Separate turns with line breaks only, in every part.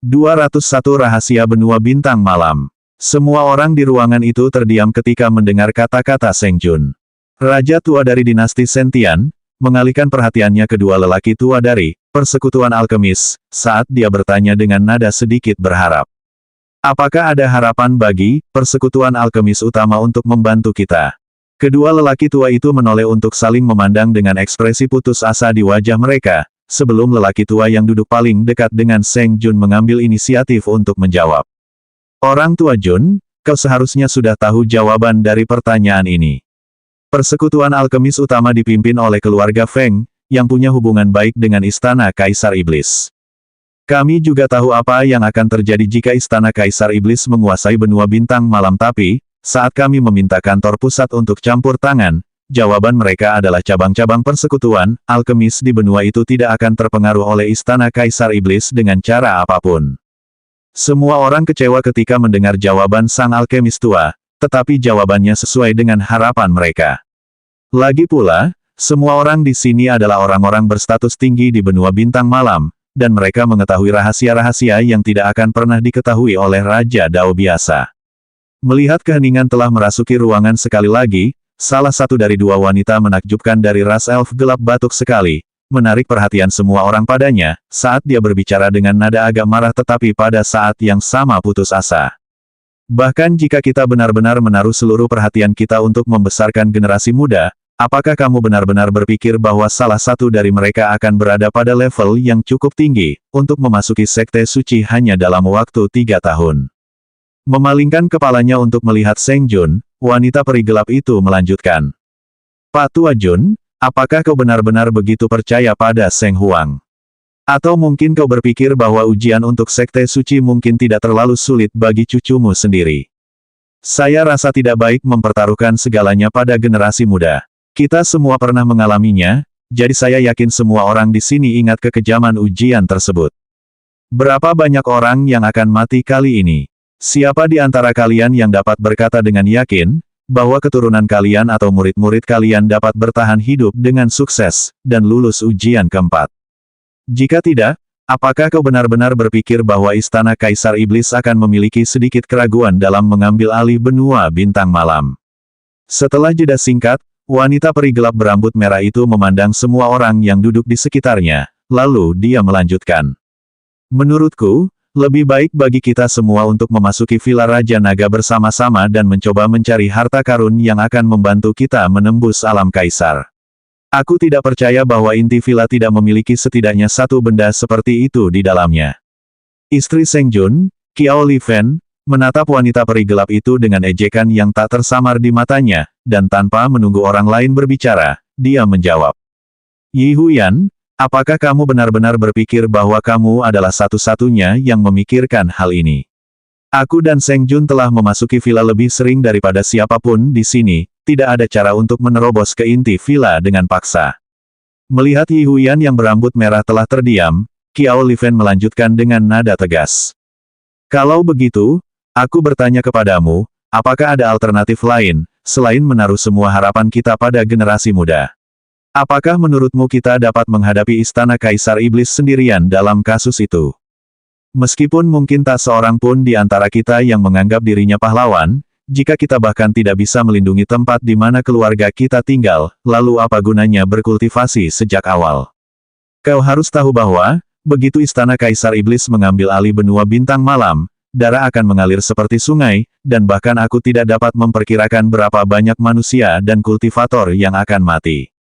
201 Rahasia Benua Bintang Malam. Semua orang di ruangan itu terdiam ketika mendengar kata-kata Seng Jun. Raja tua dari dinasti Sentian, mengalihkan perhatiannya kedua lelaki tua dari persekutuan alkemis, saat dia bertanya dengan nada sedikit berharap. Apakah ada harapan bagi persekutuan alkemis utama untuk membantu kita? Kedua lelaki tua itu menoleh untuk saling memandang dengan ekspresi putus asa di wajah mereka, sebelum lelaki tua yang duduk paling dekat dengan Seng Jun mengambil inisiatif untuk menjawab. Orang tua Jun, kau seharusnya sudah tahu jawaban dari pertanyaan ini. Persekutuan alkemis utama dipimpin oleh keluarga Feng, yang punya hubungan baik dengan Istana Kaisar Iblis. Kami juga tahu apa yang akan terjadi jika Istana Kaisar Iblis menguasai benua bintang malam, tapi saat kami meminta kantor pusat untuk campur tangan, jawaban mereka adalah cabang-cabang persekutuan alkemis di benua itu tidak akan terpengaruh oleh Istana Kaisar Iblis dengan cara apapun. Semua orang kecewa ketika mendengar jawaban sang alkemis tua, tetapi jawabannya sesuai dengan harapan mereka. Lagi pula, semua orang di sini adalah orang-orang berstatus tinggi di benua bintang malam, dan mereka mengetahui rahasia-rahasia yang tidak akan pernah diketahui oleh Raja Dao biasa. Melihat keheningan telah merasuki ruangan sekali lagi, salah satu dari dua wanita menakjubkan dari ras elf gelap batuk sekali, menarik perhatian semua orang padanya, saat dia berbicara dengan nada agak marah tetapi pada saat yang sama putus asa. Bahkan jika kita benar-benar menaruh seluruh perhatian kita untuk membesarkan generasi muda, apakah kamu benar-benar berpikir bahwa salah satu dari mereka akan berada pada level yang cukup tinggi, untuk memasuki sekte suci hanya dalam waktu 3 tahun? Memalingkan kepalanya untuk melihat Seng Jun, wanita peri gelap itu melanjutkan. Pak Tua Jun, apakah kau benar-benar begitu percaya pada Seng Huang? Atau mungkin kau berpikir bahwa ujian untuk sekte suci mungkin tidak terlalu sulit bagi cucumu sendiri? Saya rasa tidak baik mempertaruhkan segalanya pada generasi muda. Kita semua pernah mengalaminya, jadi saya yakin semua orang di sini ingat kekejaman ujian tersebut. Berapa banyak orang yang akan mati kali ini? Siapa di antara kalian yang dapat berkata dengan yakin, bahwa keturunan kalian atau murid-murid kalian dapat bertahan hidup dengan sukses, dan lulus ujian keempat? Jika tidak, apakah kau benar-benar berpikir bahwa Istana Kaisar Iblis akan memiliki sedikit keraguan dalam mengambil alih benua bintang malam? Setelah jeda singkat, wanita peri gelap berambut merah itu memandang semua orang yang duduk di sekitarnya, lalu dia melanjutkan. Menurutku, lebih baik bagi kita semua untuk memasuki Villa Raja Naga bersama-sama dan mencoba mencari harta karun yang akan membantu kita menembus alam kaisar. Aku tidak percaya bahwa inti villa tidak memiliki setidaknya satu benda seperti itu di dalamnya. Istri Seng Jun, Qiao Li Fen, menatap wanita peri gelap itu dengan ejekan yang tak tersamar di matanya, dan tanpa menunggu orang lain berbicara, dia menjawab. Yi Huyan, apakah kamu benar-benar berpikir bahwa kamu adalah satu-satunya yang memikirkan hal ini? Aku dan Seng Jun telah memasuki villa lebih sering daripada siapapun di sini, tidak ada cara untuk menerobos ke inti villa dengan paksa. Melihat Yi Huyan yang berambut merah telah terdiam, Qiao Li Fen melanjutkan dengan nada tegas. Kalau begitu, aku bertanya kepadamu, apakah ada alternatif lain, selain menaruh semua harapan kita pada generasi muda? Apakah menurutmu kita dapat menghadapi Istana Kaisar Iblis sendirian dalam kasus itu? Meskipun mungkin tak seorang pun di antara kita yang menganggap dirinya pahlawan, jika kita bahkan tidak bisa melindungi tempat di mana keluarga kita tinggal, lalu apa gunanya berkultivasi sejak awal? Kau harus tahu bahwa, begitu Istana Kaisar Iblis mengambil alih benua bintang malam, darah akan mengalir seperti sungai, dan bahkan aku tidak dapat memperkirakan berapa banyak manusia dan kultivator yang akan mati.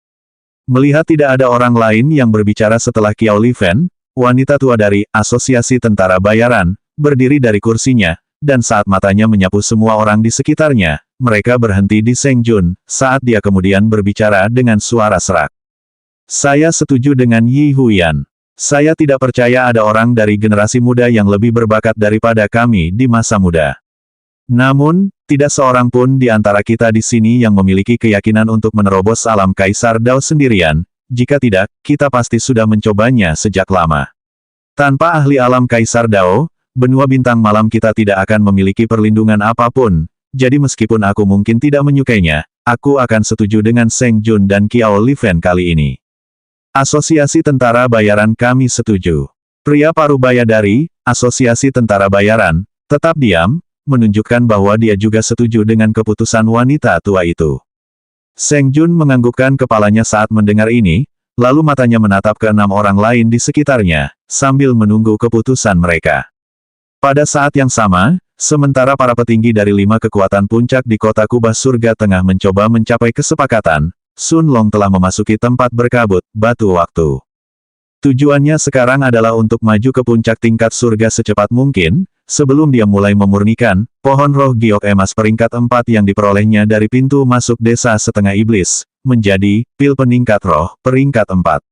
Melihat tidak ada orang lain yang berbicara setelah Qiao Li Fen, wanita tua dari Asosiasi Tentara Bayaran, berdiri dari kursinya, dan saat matanya menyapu semua orang di sekitarnya, mereka berhenti di Seng Jun, saat dia kemudian berbicara dengan suara serak. Saya setuju dengan Yi Huyan. Saya tidak percaya ada orang dari generasi muda yang lebih berbakat daripada kami di masa muda. Namun, tidak seorang pun di antara kita di sini yang memiliki keyakinan untuk menerobos alam Kaisar Dao sendirian, jika tidak, kita pasti sudah mencobanya sejak lama. Tanpa ahli alam Kaisar Dao, benua bintang malam kita tidak akan memiliki perlindungan apapun, jadi meskipun aku mungkin tidak menyukainya, aku akan setuju dengan Seng Jun dan Qiao Li Fen kali ini. Asosiasi Tentara Bayaran kami setuju. Pria parubaya dari Asosiasi Tentara Bayaran tetap diam, menunjukkan bahwa dia juga setuju dengan keputusan wanita tua itu. Seng Jun menganggukkan kepalanya saat mendengar ini, lalu matanya menatap ke 6 orang lain di sekitarnya, sambil menunggu keputusan mereka. Pada saat yang sama, sementara para petinggi dari 5 kekuatan puncak di kota kubah surga tengah mencoba mencapai kesepakatan, Sun Long telah memasuki tempat berkabut, batu waktu. Tujuannya sekarang adalah untuk maju ke puncak tingkat surga secepat mungkin, sebelum dia mulai memurnikan pohon roh giok emas peringkat 4 yang diperolehnya dari pintu masuk desa setengah iblis, menjadi pil peningkat roh peringkat 4.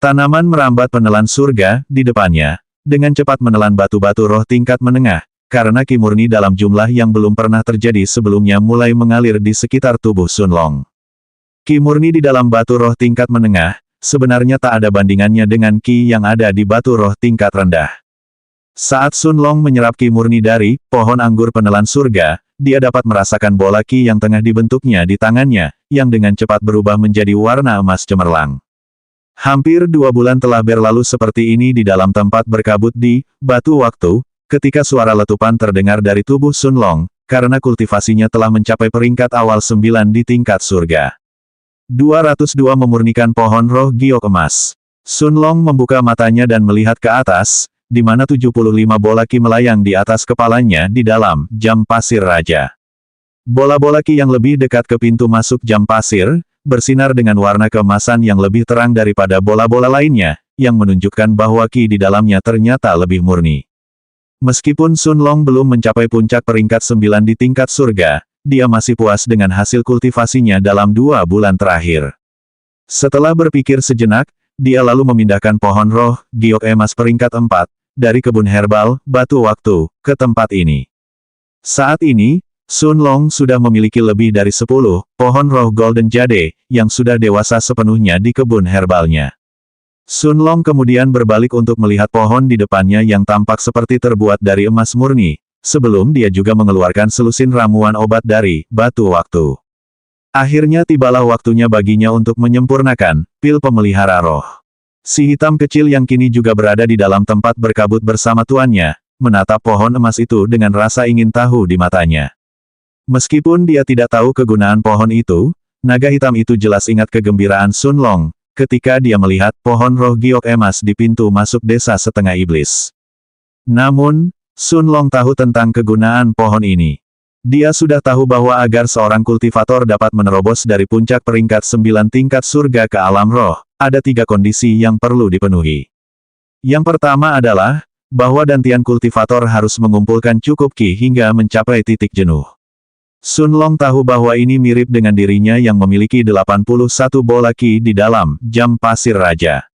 Tanaman merambat penelan surga di depannya, dengan cepat menelan batu-batu roh tingkat menengah, karena ki murni dalam jumlah yang belum pernah terjadi sebelumnya mulai mengalir di sekitar tubuh Sun Long. Ki murni di dalam batu roh tingkat menengah, sebenarnya tak ada bandingannya dengan ki yang ada di batu roh tingkat rendah. Saat Sun Long menyerap ki murni dari pohon anggur penelan surga, dia dapat merasakan bola ki yang tengah dibentuknya di tangannya, yang dengan cepat berubah menjadi warna emas cemerlang. Hampir 2 bulan telah berlalu seperti ini di dalam tempat berkabut di batu waktu, ketika suara letupan terdengar dari tubuh Sun Long, karena kultivasinya telah mencapai peringkat awal 9 di tingkat surga. 202 memurnikan pohon roh giok emas. Sun Long membuka matanya dan melihat ke atas, di mana 75 bola ki melayang di atas kepalanya di dalam jam pasir raja. Bola-bola ki yang lebih dekat ke pintu masuk jam pasir, bersinar dengan warna keemasan yang lebih terang daripada bola-bola lainnya, yang menunjukkan bahwa ki di dalamnya ternyata lebih murni. Meskipun Sun Long belum mencapai puncak peringkat 9 di tingkat surga, dia masih puas dengan hasil kultivasinya dalam 2 bulan terakhir. Setelah berpikir sejenak, dia lalu memindahkan pohon roh giok emas peringkat 4, dari kebun herbal batu waktu, ke tempat ini. Saat ini, Sun Long sudah memiliki lebih dari 10 pohon roh golden jade, yang sudah dewasa sepenuhnya di kebun herbalnya. Sun Long kemudian berbalik untuk melihat pohon di depannya yang tampak seperti terbuat dari emas murni, sebelum dia juga mengeluarkan selusin ramuan obat dari batu waktu. Akhirnya tibalah waktunya baginya untuk menyempurnakan pil pemelihara roh. Si hitam kecil yang kini juga berada di dalam tempat berkabut bersama tuannya, menatap pohon emas itu dengan rasa ingin tahu di matanya. Meskipun dia tidak tahu kegunaan pohon itu, naga hitam itu jelas ingat kegembiraan Sun Long, ketika dia melihat pohon roh giok emas di pintu masuk desa setengah iblis. Namun, Sun Long tahu tentang kegunaan pohon ini. Dia sudah tahu bahwa agar seorang kultivator dapat menerobos dari puncak peringkat 9 tingkat surga ke alam roh, ada 3 kondisi yang perlu dipenuhi. Yang pertama adalah, bahwa dantian kultivator harus mengumpulkan cukup ki hingga mencapai titik jenuh. Sun Long tahu bahwa ini mirip dengan dirinya yang memiliki 81 bola ki di dalam jam pasir raja.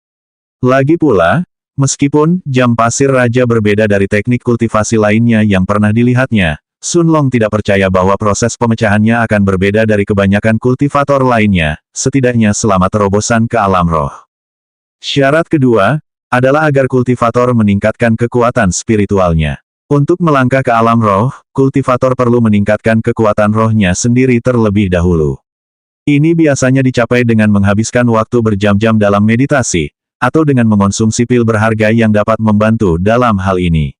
Lagi pula, meskipun jam pasir raja berbeda dari teknik kultivasi lainnya yang pernah dilihatnya, Sun Long tidak percaya bahwa proses pemecahannya akan berbeda dari kebanyakan kultivator lainnya, setidaknya selama terobosan ke alam roh. Syarat kedua, adalah agar kultivator meningkatkan kekuatan spiritualnya. Untuk melangkah ke alam roh, kultivator perlu meningkatkan kekuatan rohnya sendiri terlebih dahulu. Ini biasanya dicapai dengan menghabiskan waktu berjam-jam dalam meditasi, atau dengan mengonsumsi pil berharga yang dapat membantu dalam hal ini.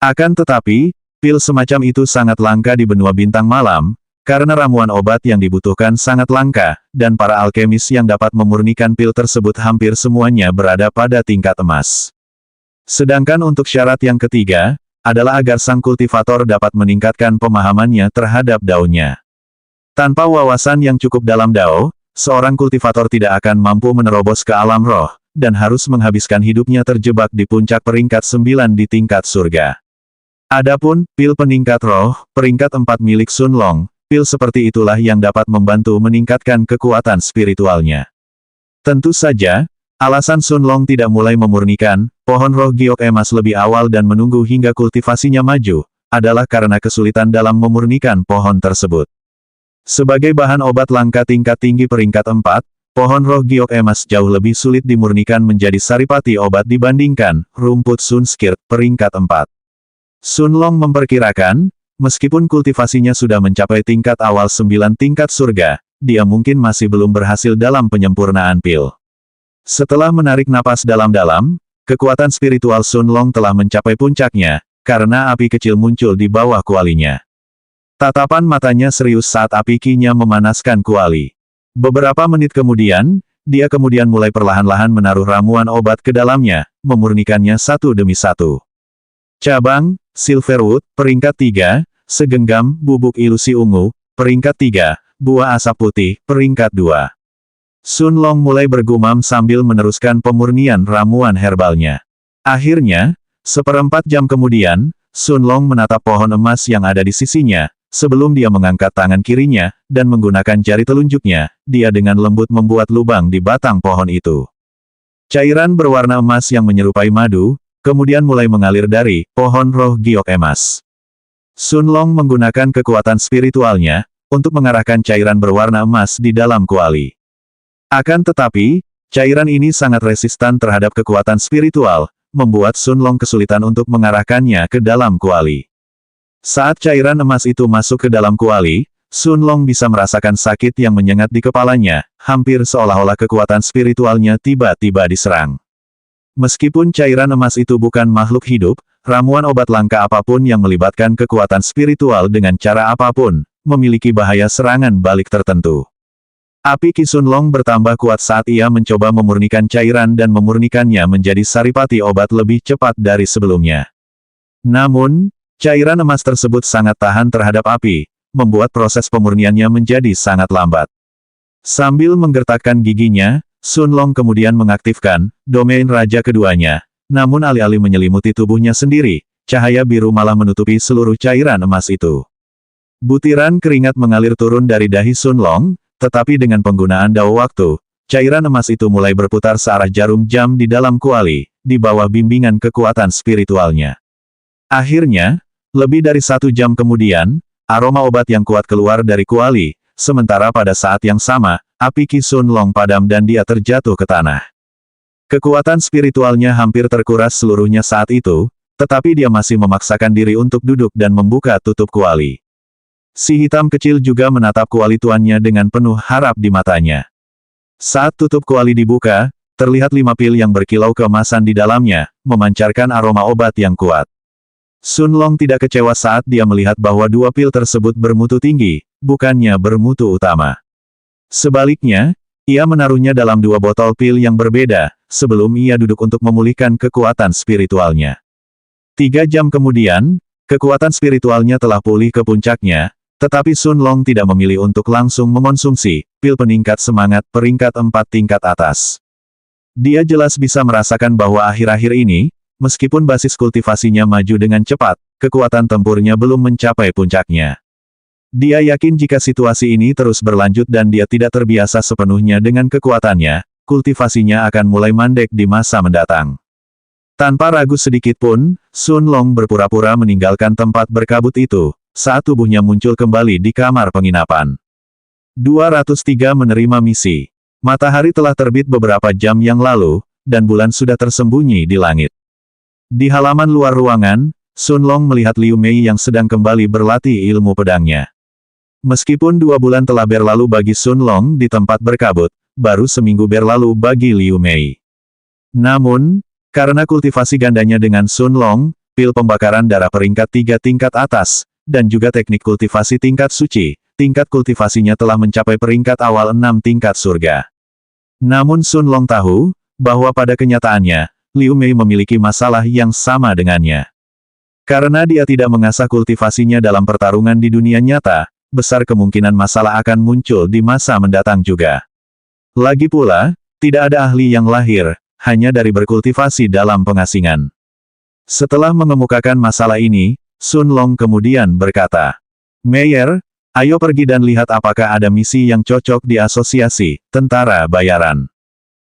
Akan tetapi, pil semacam itu sangat langka di benua bintang malam, karena ramuan obat yang dibutuhkan sangat langka, dan para alkemis yang dapat memurnikan pil tersebut hampir semuanya berada pada tingkat emas. Sedangkan untuk syarat yang ketiga, adalah agar sang kultivator dapat meningkatkan pemahamannya terhadap daunnya. Tanpa wawasan yang cukup dalam dao, seorang kultivator tidak akan mampu menerobos ke alam roh, dan harus menghabiskan hidupnya terjebak di puncak peringkat 9 di tingkat surga. Adapun, pil peningkat roh, peringkat 4 milik Sun Long, pil seperti itulah yang dapat membantu meningkatkan kekuatan spiritualnya. Tentu saja, alasan Sun Long tidak mulai memurnikan pohon roh giok emas lebih awal dan menunggu hingga kultivasinya maju, adalah karena kesulitan dalam memurnikan pohon tersebut. Sebagai bahan obat langka tingkat tinggi peringkat 4, pohon roh giok emas jauh lebih sulit dimurnikan menjadi saripati obat dibandingkan rumput Sun Skirt peringkat 4. Sun Long memperkirakan, meskipun kultivasinya sudah mencapai tingkat awal 9 tingkat surga, dia mungkin masih belum berhasil dalam penyempurnaan pil. Setelah menarik napas dalam-dalam, kekuatan spiritual Sun Long telah mencapai puncaknya, karena api kecil muncul di bawah kualinya. Tatapan matanya serius saat api Qi-nya memanaskan kuali. Beberapa menit kemudian, dia kemudian mulai perlahan-lahan menaruh ramuan obat ke dalamnya, memurnikannya satu demi satu. Cabang, Silverwood, peringkat 3, segenggam, bubuk ilusi ungu, peringkat 3, buah asap putih, peringkat 2. Sun Long mulai bergumam sambil meneruskan pemurnian ramuan herbalnya. Akhirnya, seperempat jam kemudian, Sun Long menatap pohon emas yang ada di sisinya, sebelum dia mengangkat tangan kirinya, dan menggunakan jari telunjuknya, dia dengan lembut membuat lubang di batang pohon itu. Cairan berwarna emas yang menyerupai madu, kemudian mulai mengalir dari pohon roh giok emas. Sun Long menggunakan kekuatan spiritualnya, untuk mengarahkan cairan berwarna emas di dalam kuali. Akan tetapi, cairan ini sangat resistan terhadap kekuatan spiritual, membuat Sun Long kesulitan untuk mengarahkannya ke dalam kuali. Saat cairan emas itu masuk ke dalam kuali, Sun Long bisa merasakan sakit yang menyengat di kepalanya, hampir seolah-olah kekuatan spiritualnya tiba-tiba diserang. Meskipun cairan emas itu bukan makhluk hidup, ramuan obat langka apapun yang melibatkan kekuatan spiritual dengan cara apapun, memiliki bahaya serangan balik tertentu. Api Qi Sun Long bertambah kuat saat ia mencoba memurnikan cairan dan memurnikannya menjadi saripati obat lebih cepat dari sebelumnya. Namun, cairan emas tersebut sangat tahan terhadap api, membuat proses pemurniannya menjadi sangat lambat. Sambil menggertakkan giginya, Sun Long kemudian mengaktifkan domain raja keduanya, namun alih-alih menyelimuti tubuhnya sendiri, cahaya biru malah menutupi seluruh cairan emas itu. Butiran keringat mengalir turun dari dahi Sun Long, tetapi dengan penggunaan dao waktu, cairan emas itu mulai berputar searah jarum jam di dalam kuali, di bawah bimbingan kekuatan spiritualnya. Akhirnya, lebih dari 1 jam kemudian, aroma obat yang kuat keluar dari kuali, sementara pada saat yang sama, api Qi Sun Long padam dan dia terjatuh ke tanah. Kekuatan spiritualnya hampir terkuras seluruhnya saat itu, tetapi dia masih memaksakan diri untuk duduk dan membuka tutup kuali. Si hitam kecil juga menatap kuali tuannya dengan penuh harap di matanya. Saat tutup kuali dibuka, terlihat 5 pil yang berkilau keemasan di dalamnya, memancarkan aroma obat yang kuat. Sun Long tidak kecewa saat dia melihat bahwa 2 pil tersebut bermutu tinggi, bukannya bermutu utama. Sebaliknya, ia menaruhnya dalam 2 botol pil yang berbeda, sebelum ia duduk untuk memulihkan kekuatan spiritualnya. 3 jam kemudian, kekuatan spiritualnya telah pulih ke puncaknya, tetapi Sun Long tidak memilih untuk langsung mengonsumsi pil peningkat semangat peringkat 4 tingkat atas. Dia jelas bisa merasakan bahwa akhir-akhir ini, meskipun basis kultivasinya maju dengan cepat, kekuatan tempurnya belum mencapai puncaknya. Dia yakin jika situasi ini terus berlanjut dan dia tidak terbiasa sepenuhnya dengan kekuatannya, kultivasinya akan mulai mandek di masa mendatang. Tanpa ragu sedikit pun, Sun Long berpura-pura meninggalkan tempat berkabut itu, saat tubuhnya muncul kembali di kamar penginapan. 203 menerima misi. Matahari telah terbit beberapa jam yang lalu, dan bulan sudah tersembunyi di langit. Di halaman luar ruangan, Sun Long melihat Liu Mei yang sedang kembali berlatih ilmu pedangnya. Meskipun 2 bulan telah berlalu bagi Sun Long di tempat berkabut, baru seminggu berlalu bagi Liu Mei. Namun, karena kultivasi gandanya dengan Sun Long, pil pembakaran darah peringkat 3 tingkat atas, dan juga teknik kultivasi tingkat suci, tingkat kultivasinya telah mencapai peringkat awal 6 tingkat surga. Namun Sun Long tahu, bahwa pada kenyataannya, Liu Mei memiliki masalah yang sama dengannya. Karena dia tidak mengasah kultivasinya dalam pertarungan di dunia nyata, besar kemungkinan masalah akan muncul di masa mendatang juga. Lagi pula, tidak ada ahli yang lahir, hanya dari berkultivasi dalam pengasingan. Setelah mengemukakan masalah ini, Sun Long kemudian berkata, "Meyer, ayo pergi dan lihat apakah ada misi yang cocok di asosiasi tentara bayaran."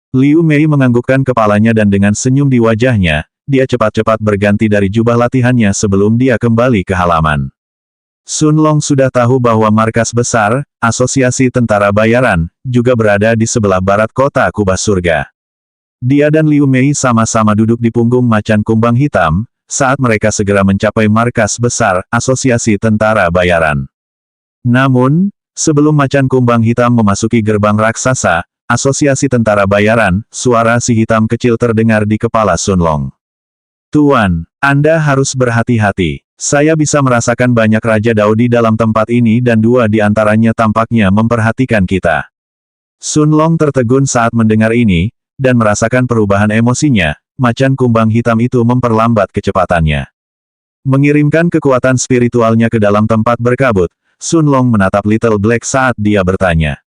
Liu Mei menganggukkan kepalanya dan dengan senyum di wajahnya, dia cepat-cepat berganti dari jubah latihannya sebelum dia kembali ke halaman. Sun Long sudah tahu bahwa markas besar, asosiasi tentara bayaran, juga berada di sebelah barat kota kubah surga. Dia dan Liu Mei sama-sama duduk di punggung macan kumbang hitam, saat mereka segera mencapai markas besar, asosiasi tentara bayaran. Namun, sebelum macan kumbang hitam memasuki gerbang raksasa, Asosiasi Tentara Bayaran, suara si hitam kecil terdengar di kepala Sun Long. Tuan, Anda harus berhati-hati. Saya bisa merasakan banyak Raja Dao di dalam tempat ini dan dua di antaranya tampaknya memperhatikan kita. Sun Long tertegun saat mendengar ini, dan merasakan perubahan emosinya. Macan kumbang hitam itu memperlambat kecepatannya. Mengirimkan kekuatan spiritualnya ke dalam tempat berkabut, Sun Long menatap Little Black saat dia bertanya.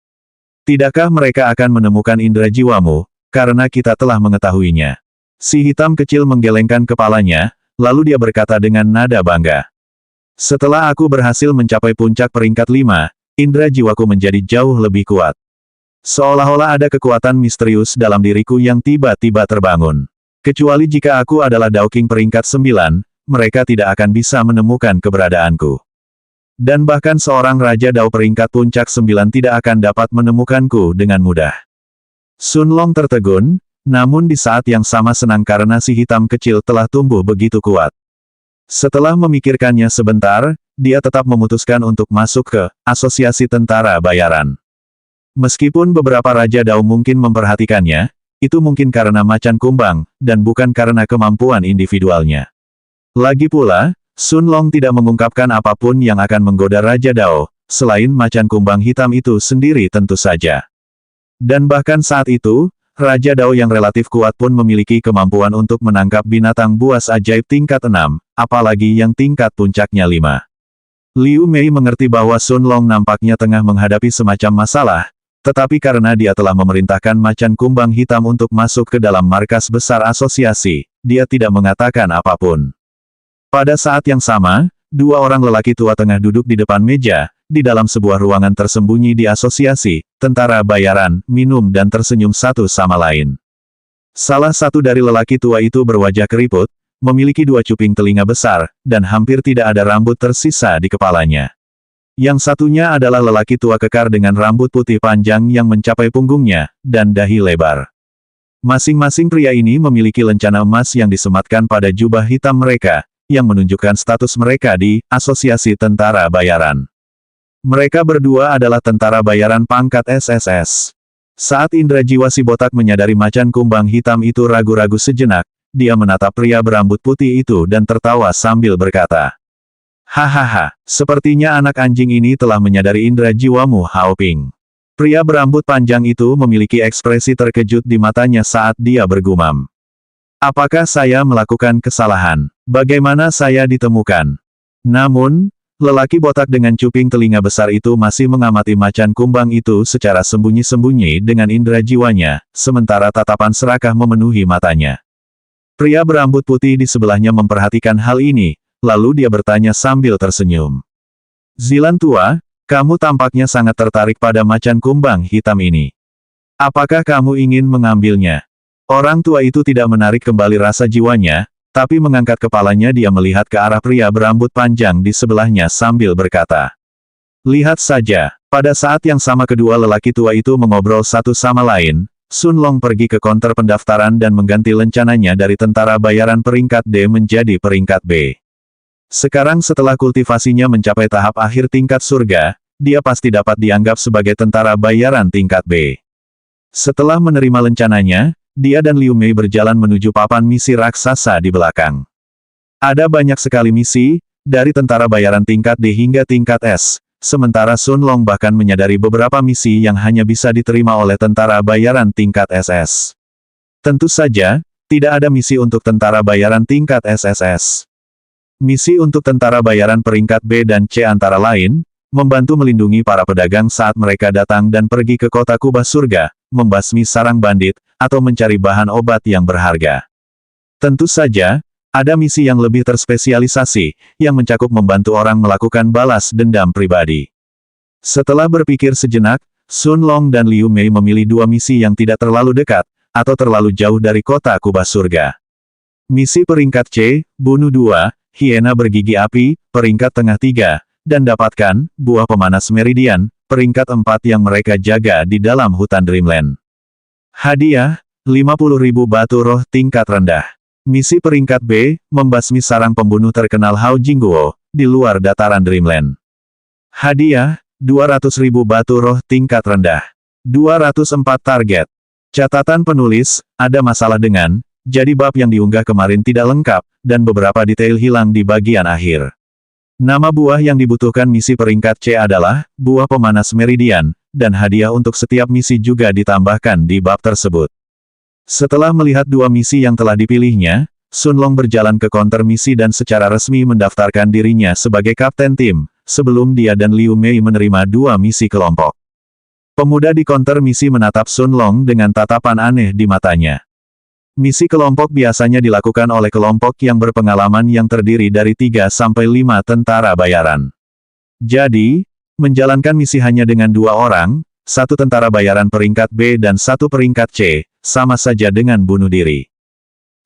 Tidakkah mereka akan menemukan indera jiwamu, karena kita telah mengetahuinya? Si hitam kecil menggelengkan kepalanya, lalu dia berkata dengan nada bangga. Setelah aku berhasil mencapai puncak peringkat 5, indera jiwaku menjadi jauh lebih kuat. Seolah-olah ada kekuatan misterius dalam diriku yang tiba-tiba terbangun. Kecuali jika aku adalah Dao King peringkat 9, mereka tidak akan bisa menemukan keberadaanku. Dan bahkan seorang Raja Dao peringkat puncak 9 tidak akan dapat menemukanku dengan mudah. Sun Long tertegun, namun di saat yang sama senang karena si hitam kecil telah tumbuh begitu kuat. Setelah memikirkannya sebentar, dia tetap memutuskan untuk masuk ke Asosiasi Tentara Bayaran. Meskipun beberapa Raja Dao mungkin memperhatikannya, itu mungkin karena macan kumbang, dan bukan karena kemampuan individualnya. Lagi pula, Sun Long tidak mengungkapkan apapun yang akan menggoda Raja Dao, selain macan kumbang hitam itu sendiri tentu saja. Dan bahkan saat itu, Raja Dao yang relatif kuat pun memiliki kemampuan untuk menangkap binatang buas ajaib tingkat 6, apalagi yang tingkat puncaknya 5. Liu Mei mengerti bahwa Sun Long nampaknya tengah menghadapi semacam masalah, tetapi karena dia telah memerintahkan macan kumbang hitam untuk masuk ke dalam markas besar asosiasi, dia tidak mengatakan apapun. Pada saat yang sama, dua orang lelaki tua tengah duduk di depan meja, di dalam sebuah ruangan tersembunyi di asosiasi, tentara bayaran, minum dan tersenyum satu sama lain. Salah satu dari lelaki tua itu berwajah keriput, memiliki dua cuping telinga besar, dan hampir tidak ada rambut tersisa di kepalanya. Yang satunya adalah lelaki tua kekar dengan rambut putih panjang yang mencapai punggungnya, dan dahi lebar. Masing-masing pria ini memiliki lencana emas yang disematkan pada jubah hitam mereka, yang menunjukkan status mereka di Asosiasi Tentara Bayaran. Mereka berdua adalah tentara bayaran pangkat SSS. Saat indera jiwa si botak menyadari macan kumbang hitam itu ragu-ragu sejenak, dia menatap pria berambut putih itu dan tertawa sambil berkata, "Hahaha, sepertinya anak anjing ini telah menyadari indera jiwamu, Hao Ping." Pria berambut panjang itu memiliki ekspresi terkejut di matanya saat dia bergumam. Apakah saya melakukan kesalahan? Bagaimana saya ditemukan? Namun, lelaki botak dengan cuping telinga besar itu masih mengamati macan kumbang itu secara sembunyi-sembunyi dengan indera jiwanya, sementara tatapan serakah memenuhi matanya. Pria berambut putih di sebelahnya memperhatikan hal ini, lalu dia bertanya sambil tersenyum. Zilan tua, kamu tampaknya sangat tertarik pada macan kumbang hitam ini. Apakah kamu ingin mengambilnya? Orang tua itu tidak menarik kembali rasa jiwanya, tapi mengangkat kepalanya dia melihat ke arah pria berambut panjang di sebelahnya sambil berkata. Lihat saja, pada saat yang sama kedua lelaki tua itu mengobrol satu sama lain, Sun Long pergi ke konter pendaftaran dan mengganti lencananya dari tentara bayaran peringkat D menjadi peringkat B. Sekarang setelah kultivasinya mencapai tahap akhir tingkat surga, dia pasti dapat dianggap sebagai tentara bayaran tingkat B. Setelah menerima lencananya, dia dan Liu Mei berjalan menuju papan misi raksasa di belakang. Ada banyak sekali misi, dari tentara bayaran tingkat D hingga tingkat S, sementara Sun Long bahkan menyadari beberapa misi yang hanya bisa diterima oleh tentara bayaran tingkat SS. Tentu saja, tidak ada misi untuk tentara bayaran tingkat SSS. Misi untuk tentara bayaran peringkat B dan C antara lain, membantu melindungi para pedagang saat mereka datang dan pergi ke kota kubah surga, membasmi sarang bandit, atau mencari bahan obat yang berharga. Tentu saja, ada misi yang lebih terspesialisasi, yang mencakup membantu orang melakukan balas dendam pribadi. Setelah berpikir sejenak, Sun Long dan Liu Mei memilih dua misi yang tidak terlalu dekat, atau terlalu jauh dari kota kubah surga. Misi peringkat C, bunuh dua hiena bergigi api, peringkat tengah 3, dan dapatkan buah pemanas meridian, peringkat 4 yang mereka jaga di dalam hutan Dreamland. Hadiah, 50.000 batu roh tingkat rendah. Misi peringkat B, membasmi sarang pembunuh terkenal Hao Jingguo, di luar dataran Dreamland. Hadiah, 200.000 batu roh tingkat rendah. 204 target. Catatan penulis, ada masalah dengan, jadi bab yang diunggah kemarin tidak lengkap, dan beberapa detail hilang di bagian akhir. Nama buah yang dibutuhkan misi peringkat C adalah, buah pemanas meridian, dan hadiah untuk setiap misi juga ditambahkan di bab tersebut. Setelah melihat dua misi yang telah dipilihnya, Sun Long berjalan ke counter misi dan secara resmi mendaftarkan dirinya sebagai kapten tim, sebelum dia dan Liu Mei menerima dua misi kelompok. Pemuda di counter misi menatap Sun Long dengan tatapan aneh di matanya. Misi kelompok biasanya dilakukan oleh kelompok yang berpengalaman yang terdiri dari 3 sampai 5 tentara bayaran. Jadi, menjalankan misi hanya dengan 2 orang, 1 tentara bayaran peringkat B dan 1 peringkat C, sama saja dengan bunuh diri.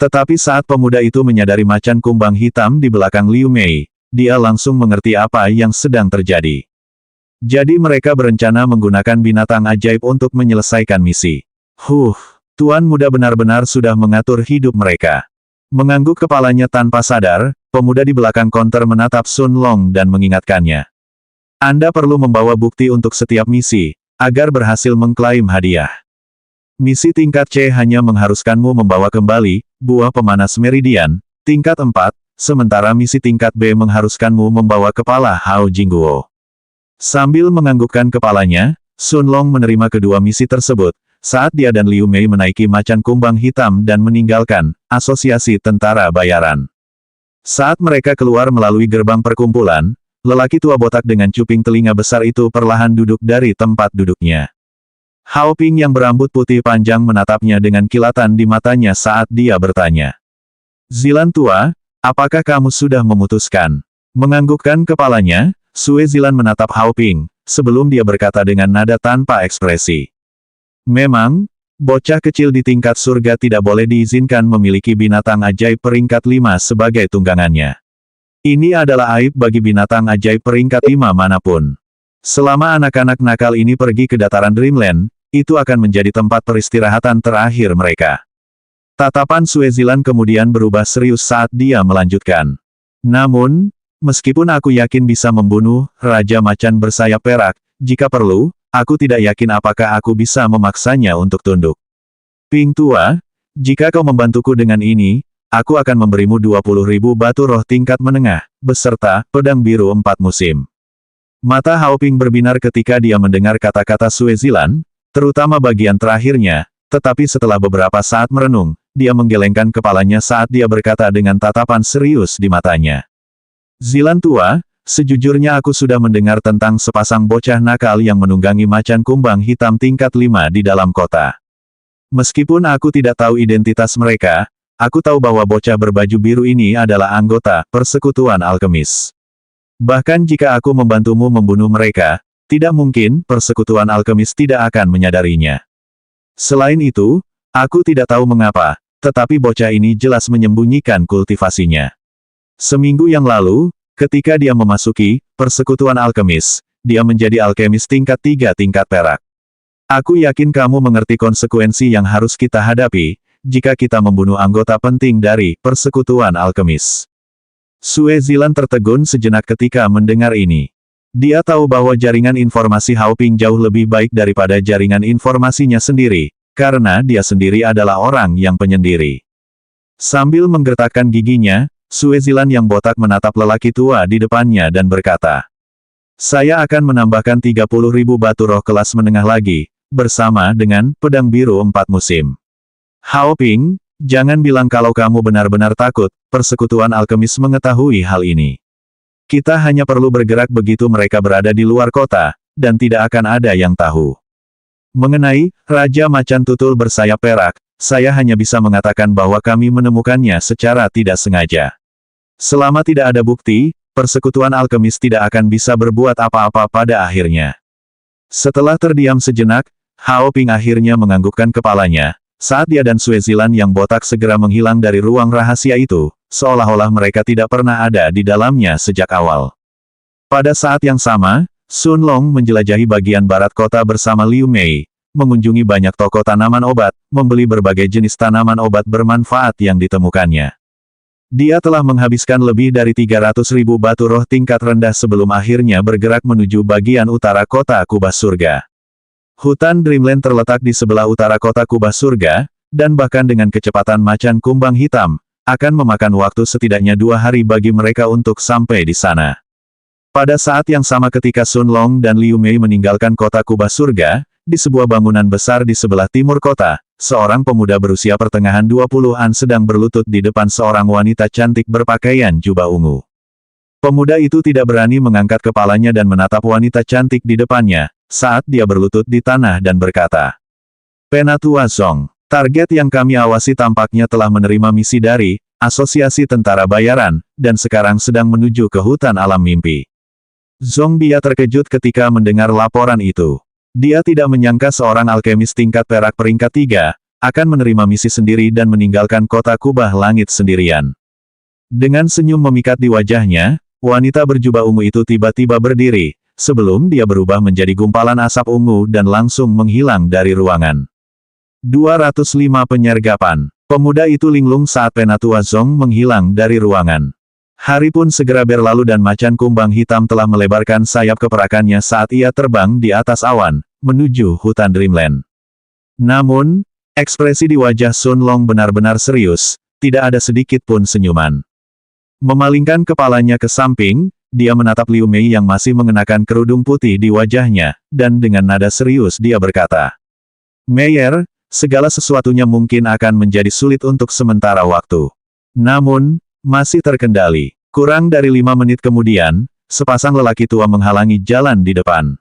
Tetapi saat pemuda itu menyadari macan kumbang hitam di belakang Liu Mei, dia langsung mengerti apa yang sedang terjadi. Jadi mereka berencana menggunakan binatang ajaib untuk menyelesaikan misi. Tuan muda benar-benar sudah mengatur hidup mereka. Mengangguk kepalanya tanpa sadar, pemuda di belakang konter menatap Sun Long dan mengingatkannya. Anda perlu membawa bukti untuk setiap misi, agar berhasil mengklaim hadiah. Misi tingkat C hanya mengharuskanmu membawa kembali, buah pemanas meridian, tingkat 4, sementara misi tingkat B mengharuskanmu membawa kepala Hao Jingguo. Sambil menganggukkan kepalanya, Sun Long menerima kedua misi tersebut, saat dia dan Liu Mei menaiki macan kumbang hitam dan meninggalkan asosiasi tentara bayaran. Saat mereka keluar melalui gerbang perkumpulan, lelaki tua botak dengan cuping telinga besar itu perlahan duduk dari tempat duduknya. Hao Ping yang berambut putih panjang menatapnya dengan kilatan di matanya saat dia bertanya. Zilan tua, apakah kamu sudah memutuskan? Menganggukkan kepalanya, Sue Zilan menatap Hao Ping, sebelum dia berkata dengan nada tanpa ekspresi. Memang, bocah kecil di tingkat surga tidak boleh diizinkan memiliki binatang ajaib peringkat 5 sebagai tunggangannya. Ini adalah aib bagi binatang ajaib peringkat 5 manapun. Selama anak-anak nakal ini pergi ke dataran Dreamland, itu akan menjadi tempat peristirahatan terakhir mereka. Tatapan Sue Zilan kemudian berubah serius saat dia melanjutkan. Namun, meskipun aku yakin bisa membunuh Raja Macan bersayap perak, jika perlu, aku tidak yakin apakah aku bisa memaksanya untuk tunduk. Ping tua, jika kau membantuku dengan ini, aku akan memberimu 20.000 batu roh tingkat menengah, beserta pedang biru 4 musim. Mata Hao Ping berbinar ketika dia mendengar kata-kata Sue Zilan, terutama bagian terakhirnya, tetapi setelah beberapa saat merenung, dia menggelengkan kepalanya saat dia berkata dengan tatapan serius di matanya. Zilan tua, sejujurnya aku sudah mendengar tentang sepasang bocah nakal yang menunggangi macan kumbang hitam tingkat 5 di dalam kota. Meskipun aku tidak tahu identitas mereka, aku tahu bahwa bocah berbaju biru ini adalah anggota persekutuan alkemis. Bahkan jika aku membantumu membunuh mereka, tidak mungkin persekutuan alkemis tidak akan menyadarinya. Selain itu, aku tidak tahu mengapa, tetapi bocah ini jelas menyembunyikan kultivasinya. Seminggu yang lalu, ketika dia memasuki persekutuan alkemis, dia menjadi alkemis tingkat 3 tingkat perak. Aku yakin kamu mengerti konsekuensi yang harus kita hadapi, jika kita membunuh anggota penting dari persekutuan alkemis. Sue Zilan tertegun sejenak ketika mendengar ini. Dia tahu bahwa jaringan informasi Hao Ping jauh lebih baik daripada jaringan informasinya sendiri, karena dia sendiri adalah orang yang penyendiri. Sambil menggertakkan giginya, Sue Zilan yang botak menatap lelaki tua di depannya dan berkata, saya akan menambahkan 30.000 batu roh kelas menengah lagi, bersama dengan pedang biru 4 musim. Hao Ping, jangan bilang kalau kamu benar-benar takut, persekutuan alkemis mengetahui hal ini. Kita hanya perlu bergerak begitu mereka berada di luar kota, dan tidak akan ada yang tahu. Mengenai Raja Macan Tutul bersayap perak, saya hanya bisa mengatakan bahwa kami menemukannya secara tidak sengaja. Selama tidak ada bukti, persekutuan alkemis tidak akan bisa berbuat apa-apa pada akhirnya. Setelah terdiam sejenak, Hao Ping akhirnya menganggukkan kepalanya, saat dia dan Sue Zilan yang botak segera menghilang dari ruang rahasia itu, seolah-olah mereka tidak pernah ada di dalamnya sejak awal. Pada saat yang sama, Sun Long menjelajahi bagian barat kota bersama Liu Mei, mengunjungi banyak toko tanaman obat, membeli berbagai jenis tanaman obat bermanfaat yang ditemukannya. Dia telah menghabiskan lebih dari 300.000 batu roh tingkat rendah sebelum akhirnya bergerak menuju bagian utara kota kubah surga. Hutan Dreamland terletak di sebelah utara kota kubah surga, dan bahkan dengan kecepatan macan kumbang hitam, akan memakan waktu setidaknya 2 hari bagi mereka untuk sampai di sana. Pada saat yang sama ketika Sun Long dan Liu Mei meninggalkan kota kubah surga, di sebuah bangunan besar di sebelah timur kota, seorang pemuda berusia pertengahan 20-an sedang berlutut di depan seorang wanita cantik berpakaian jubah ungu. Pemuda itu tidak berani mengangkat kepalanya dan menatap wanita cantik di depannya, saat dia berlutut di tanah dan berkata, "Penatua Zong, target yang kami awasi tampaknya telah menerima misi dari Asosiasi Tentara Bayaran, dan sekarang sedang menuju ke hutan alam mimpi." Zong Bia terkejut ketika mendengar laporan itu. Dia tidak menyangka seorang alkemis tingkat perak peringkat 3, akan menerima misi sendiri dan meninggalkan kota kubah langit sendirian. Dengan senyum memikat di wajahnya, wanita berjubah ungu itu tiba-tiba berdiri, sebelum dia berubah menjadi gumpalan asap ungu dan langsung menghilang dari ruangan. 205 Penyergapan. Pemuda itu linglung saat Penatua Zong menghilang dari ruangan. Hari pun segera berlalu dan macan kumbang hitam telah melebarkan sayap keperakannya saat ia terbang di atas awan, menuju hutan Dreamland. Namun, ekspresi di wajah Sun Long benar-benar serius, tidak ada sedikit pun senyuman. Memalingkan kepalanya ke samping, dia menatap Liu Mei yang masih mengenakan kerudung putih di wajahnya, dan dengan nada serius dia berkata, "Meyer, segala sesuatunya mungkin akan menjadi sulit untuk sementara waktu. Namun, masih terkendali." Kurang dari 5 menit kemudian, sepasang lelaki tua menghalangi jalan di depan.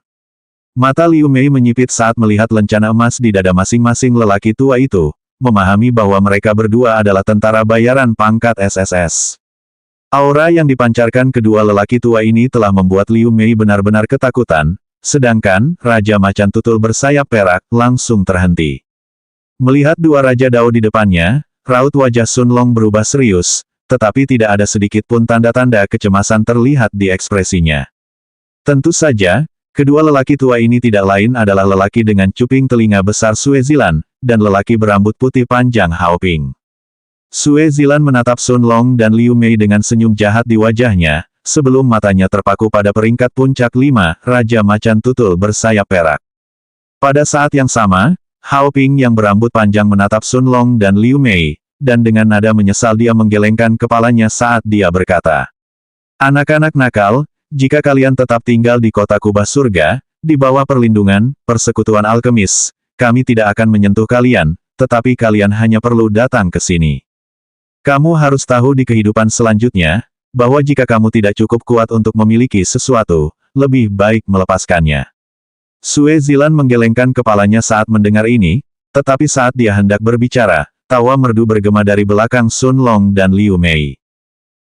Mata Liu Mei menyipit saat melihat lencana emas di dada masing-masing lelaki tua itu, memahami bahwa mereka berdua adalah tentara bayaran pangkat SSS. Aura yang dipancarkan kedua lelaki tua ini telah membuat Liu Mei benar-benar ketakutan, sedangkan Raja Macan Tutul bersayap perak langsung terhenti. Melihat dua Raja Dao di depannya, raut wajah Sun Long berubah serius, tetapi tidak ada sedikit pun tanda-tanda kecemasan terlihat di ekspresinya. Tentu saja, kedua lelaki tua ini tidak lain adalah lelaki dengan cuping telinga besar Sue Zilan, dan lelaki berambut putih panjang Hao Ping. Sue Zilan menatap Sun Long dan Liu Mei dengan senyum jahat di wajahnya, sebelum matanya terpaku pada peringkat puncak 5, Raja Macan Tutul bersayap perak. Pada saat yang sama, Hao Ping yang berambut panjang menatap Sun Long dan Liu Mei, dan dengan nada menyesal dia menggelengkan kepalanya saat dia berkata, "Anak-anak nakal, jika kalian tetap tinggal di kota kubah surga, di bawah perlindungan persekutuan alkemis, kami tidak akan menyentuh kalian, tetapi kalian hanya perlu datang ke sini. Kamu harus tahu di kehidupan selanjutnya, bahwa jika kamu tidak cukup kuat untuk memiliki sesuatu, lebih baik melepaskannya." Sue Zilan menggelengkan kepalanya saat mendengar ini, tetapi saat dia hendak berbicara, tawa merdu bergema dari belakang Sun Long dan Liu Mei.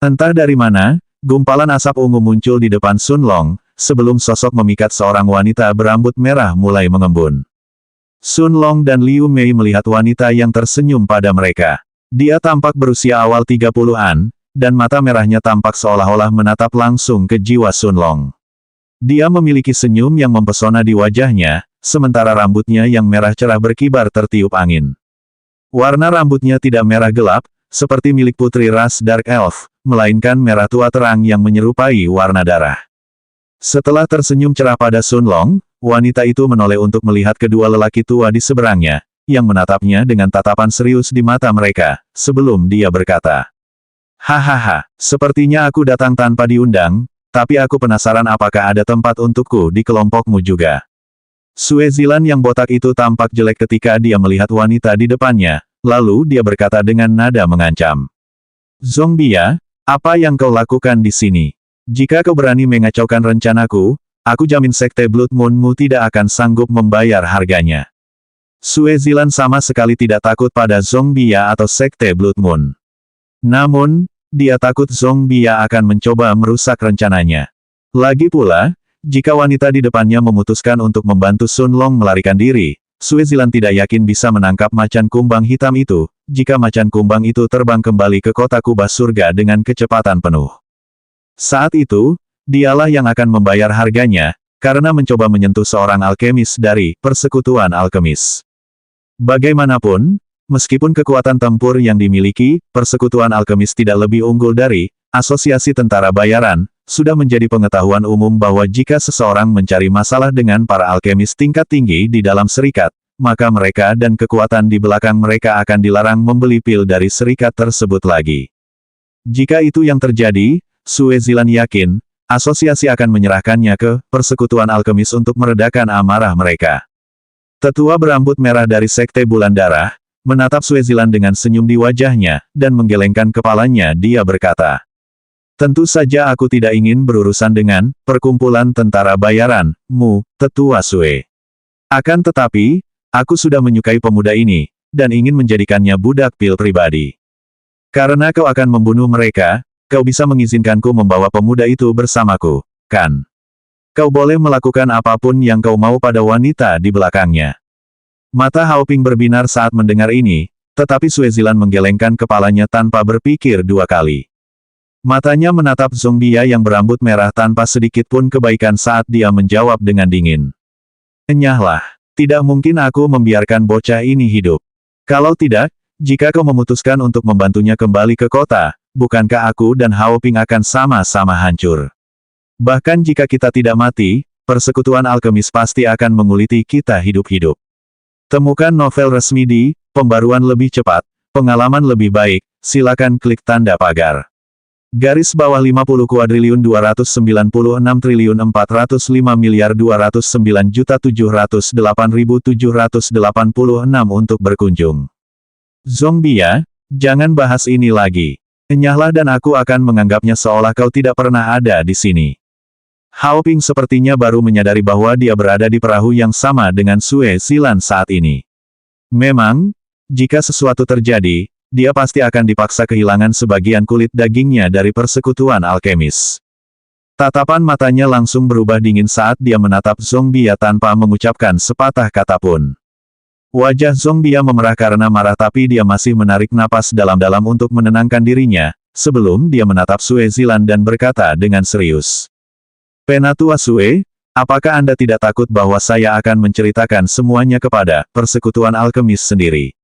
Entah dari mana, gumpalan asap ungu muncul di depan Sun Long, sebelum sosok memikat seorang wanita berambut merah mulai mengembun. Sun Long dan Liu Mei melihat wanita yang tersenyum pada mereka. Dia tampak berusia awal 30-an, dan mata merahnya tampak seolah-olah menatap langsung ke jiwa Sun Long. Dia memiliki senyum yang mempesona di wajahnya, sementara rambutnya yang merah cerah berkibar tertiup angin. Warna rambutnya tidak merah gelap, seperti milik putri ras Dark Elf, melainkan merah tua terang yang menyerupai warna darah. Setelah tersenyum cerah pada Sun Long, wanita itu menoleh untuk melihat kedua lelaki tua di seberangnya, yang menatapnya dengan tatapan serius di mata mereka, sebelum dia berkata, "Hahaha, sepertinya aku datang tanpa diundang, tapi aku penasaran apakah ada tempat untukku di kelompokmu juga." Sue Zilan yang botak itu tampak jelek ketika dia melihat wanita di depannya, lalu dia berkata dengan nada mengancam, "Zong Bia, apa yang kau lakukan di sini? Jika kau berani mengacaukan rencanaku, aku jamin Sekte Blood Moon-mu tidak akan sanggup membayar harganya." Sue Zilan sama sekali tidak takut pada Zong Bia atau Sekte Blood Moon. Namun, dia takut Zong Bia akan mencoba merusak rencananya. Lagi pula, jika wanita di depannya memutuskan untuk membantu Sun Long melarikan diri, Sue Zilan tidak yakin bisa menangkap macan kumbang hitam itu, jika macan kumbang itu terbang kembali ke kota kubah surga dengan kecepatan penuh. Saat itu, dialah yang akan membayar harganya, karena mencoba menyentuh seorang alkemis dari persekutuan alkemis. Bagaimanapun, meskipun kekuatan tempur yang dimiliki, persekutuan alkemis tidak lebih unggul dari Asosiasi Tentara Bayaran, sudah menjadi pengetahuan umum bahwa jika seseorang mencari masalah dengan para alkemis tingkat tinggi di dalam serikat, maka mereka dan kekuatan di belakang mereka akan dilarang membeli pil dari serikat tersebut lagi. Jika itu yang terjadi, Sue Zilan yakin, asosiasi akan menyerahkannya ke persekutuan alkemis untuk meredakan amarah mereka. Tetua berambut merah dari Sekte Bulan Darah, menatap Sue Zilan dengan senyum di wajahnya, dan menggelengkan kepalanya. Dia berkata, "Tentu saja aku tidak ingin berurusan dengan perkumpulan tentara bayaran, Tetua Sue. Akan tetapi, aku sudah menyukai pemuda ini, dan ingin menjadikannya budak pil pribadi. Karena kau akan membunuh mereka, kau bisa mengizinkanku membawa pemuda itu bersamaku, kan? Kau boleh melakukan apapun yang kau mau pada wanita di belakangnya." Mata Hao Ping berbinar saat mendengar ini, tetapi Sue Zilan menggelengkan kepalanya tanpa berpikir dua kali. Matanya menatap Zhong Bia yang berambut merah tanpa sedikit pun kebaikan saat dia menjawab dengan dingin. "Enyahlah, tidak mungkin aku membiarkan bocah ini hidup. Kalau tidak, jika kau memutuskan untuk membantunya kembali ke kota, bukankah aku dan Hao Ping akan sama-sama hancur? Bahkan jika kita tidak mati, persekutuan alkemis pasti akan menguliti kita hidup-hidup." Temukan novel resmi di Pembaruan Lebih Cepat, Pengalaman Lebih Baik, silakan klik tanda pagar. Garis bawah 50,456,409,209.708.786 untuk berkunjung. Zhong Bia, jangan bahas ini lagi. Enyahlah dan aku akan menganggapnya seolah kau tidak pernah ada di sini. Hao Ping sepertinya baru menyadari bahwa dia berada di perahu yang sama dengan Sue Zilan saat ini. Memang, jika sesuatu terjadi, dia pasti akan dipaksa kehilangan sebagian kulit dagingnya dari persekutuan alkemis. Tatapan matanya langsung berubah dingin saat dia menatap Zhong Bia tanpa mengucapkan sepatah kata pun. Wajah Zhong Bia memerah karena marah tapi dia masih menarik napas dalam-dalam untuk menenangkan dirinya, sebelum dia menatap Sue Zilan dan berkata dengan serius. "Penatua Sue, apakah Anda tidak takut bahwa saya akan menceritakan semuanya kepada persekutuan alkemis sendiri?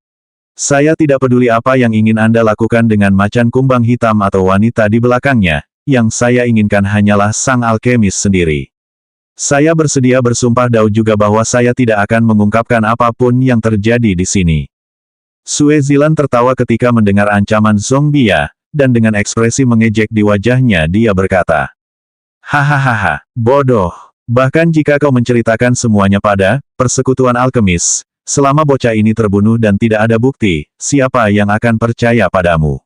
Saya tidak peduli apa yang ingin Anda lakukan dengan macan kumbang hitam atau wanita di belakangnya, yang saya inginkan hanyalah sang alkemis sendiri. Saya bersedia bersumpah dau juga bahwa saya tidak akan mengungkapkan apapun yang terjadi di sini." Sue Zilan tertawa ketika mendengar ancaman Zhong Bia, dan dengan ekspresi mengejek di wajahnya dia berkata, "Hahaha, bodoh. Bahkan jika kau menceritakan semuanya pada persekutuan alkemis, selama bocah ini terbunuh dan tidak ada bukti, siapa yang akan percaya padamu?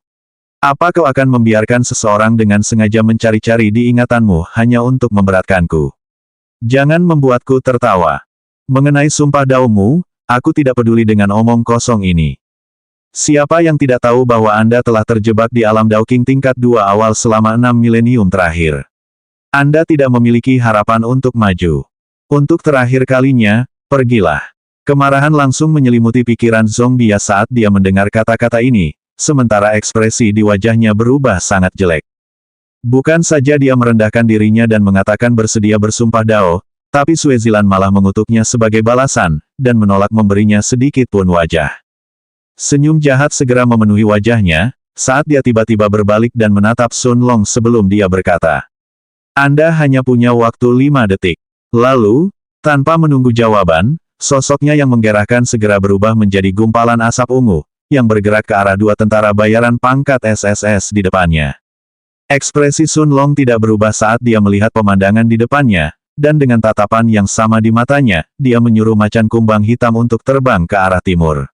Apa kau akan membiarkan seseorang dengan sengaja mencari-cari di ingatanmu hanya untuk memberatkanku? Jangan membuatku tertawa. Mengenai sumpah daumu, aku tidak peduli dengan omong kosong ini. Siapa yang tidak tahu bahwa Anda telah terjebak di alam Dao-King tingkat 2 awal selama 6 milenium terakhir? Anda tidak memiliki harapan untuk maju. Untuk terakhir kalinya, pergilah." Kemarahan langsung menyelimuti pikiran Zhong Bia saat dia mendengar kata-kata ini, sementara ekspresi di wajahnya berubah sangat jelek. Bukan saja dia merendahkan dirinya dan mengatakan bersedia bersumpah dao, tapi Sue Zilan malah mengutuknya sebagai balasan, dan menolak memberinya sedikit pun wajah. Senyum jahat segera memenuhi wajahnya, saat dia tiba-tiba berbalik dan menatap Sun Long sebelum dia berkata, "Anda hanya punya waktu 5 detik. Lalu, tanpa menunggu jawaban, sosoknya yang menggerakkan segera berubah menjadi gumpalan asap ungu, yang bergerak ke arah dua tentara bayaran pangkat SSS di depannya. Ekspresi Sun Long tidak berubah saat dia melihat pemandangan di depannya, dan dengan tatapan yang sama di matanya, dia menyuruh macan kumbang hitam untuk terbang ke arah timur.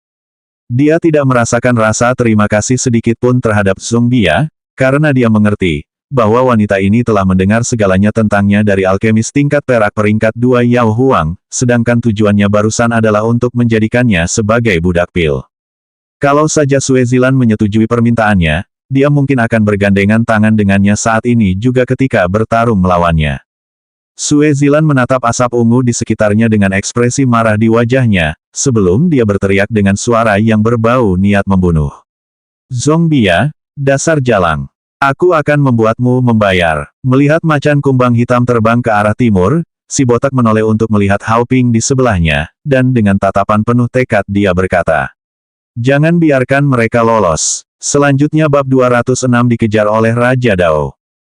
Dia tidak merasakan rasa terima kasih sedikit pun terhadap Zhong Bia, karena dia mengerti bahwa wanita ini telah mendengar segalanya tentangnya dari alkemis tingkat perak peringkat 2 Yao Huang, sedangkan tujuannya barusan adalah untuk menjadikannya sebagai budak pil. Kalau saja Sue Zilan menyetujui permintaannya, dia mungkin akan bergandengan tangan dengannya saat ini juga ketika bertarung melawannya. Sue Zilan menatap asap ungu di sekitarnya dengan ekspresi marah di wajahnya, sebelum dia berteriak dengan suara yang berbau niat membunuh. "Zhong Bia, dasar jalang. Aku akan membuatmu membayar." Melihat macan kumbang hitam terbang ke arah timur, si botak menoleh untuk melihat Hao Ping di sebelahnya, dan dengan tatapan penuh tekad dia berkata, "Jangan biarkan mereka lolos." Selanjutnya bab 206 dikejar oleh Raja Dao.